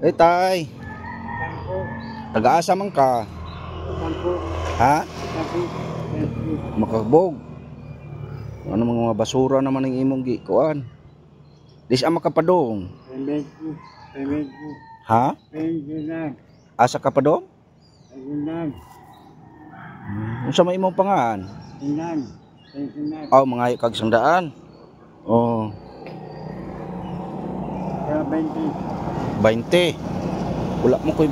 Eh tay, Sampo. taga-asa man ka? Sampo. Ha? Sampo. Makabog. Ano mga basura naman ang imong gikuan? Dis ama ka padong. Pembeku. Pembeku. Ha? Pensinan. Asa ka padong? Pensinan. Unsa may imong pangan? Pensinan. Pensinan. Aw mga kag sandaan. Oh, Kaya 20. 20. Wala mo koy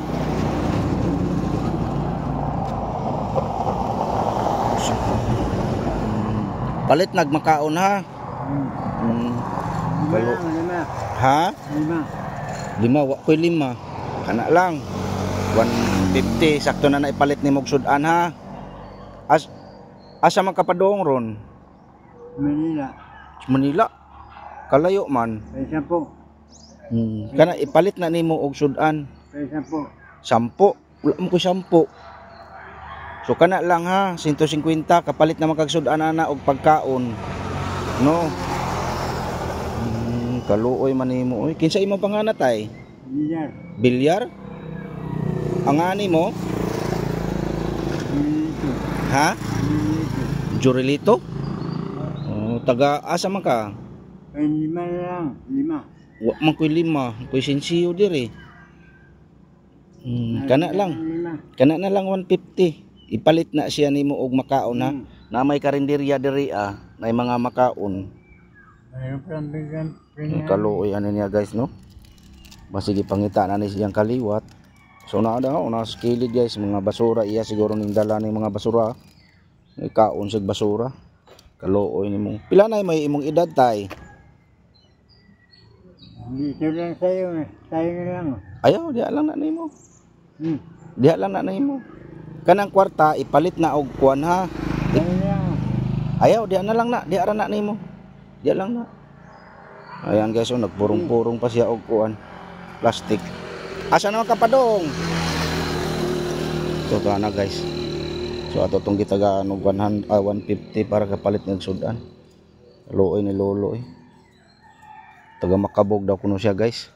palit nagmakaon ha. Balo. Lima. Ha? Lima. 5, wa koy 5. Kana lang. 150 sakto na naipalit ni mog sudan ha. Asa man ka padong ron? Manila. Manila. Kalayo man. Sampo. Kana ipalit na nimo og sudan. Sampo. 10. Wala mo koy 10. So kana lang ha, 150 kapalit na kag sudan ana og pagkaon. No. Kaluoy man nimo. Oy, kinsa imong panganat ay? Bilyar. Bilyar? Ang ani mo? Bilito. Ha? Bilito. Jurelito? Oh, taga asa man ka? Lima lang. Lima. Wa man koy 5, koy sensiyo diri. Kana lang. Lima. Kana na lang 150. Ipalit na siya nimo og makaon na. Na may karinderya diri na mga makaon. Mayroon pang bigyan. Kaluoy ano niya guys no. Basige pangita na ni siyang kaliwat. So naa daw na skilid guys mga basura iya siguro ning dala ning mga basura. May kaon sig basura. Kaluoy nimo. Pila na may imong edad tay? Dito lang sa'yo. Sa'yo na lang. Ayaw diha lang na nimo. Hmm. Diha lang na nimo. Kanang kwarta ipalit na og kuan ha. Sa'yo na lang. Ayaw diha na lang na, diha ra na nimo. Diha lang na. Ayan guys, nagpurong-purong pa siya og kuan. Plastic. Asa naman ka padong? So na guys. So ato tong gitagaan og 150 para kapalit ng sudan. Luoy ni lolo eh. Taga Makabog daw kuno siya guys.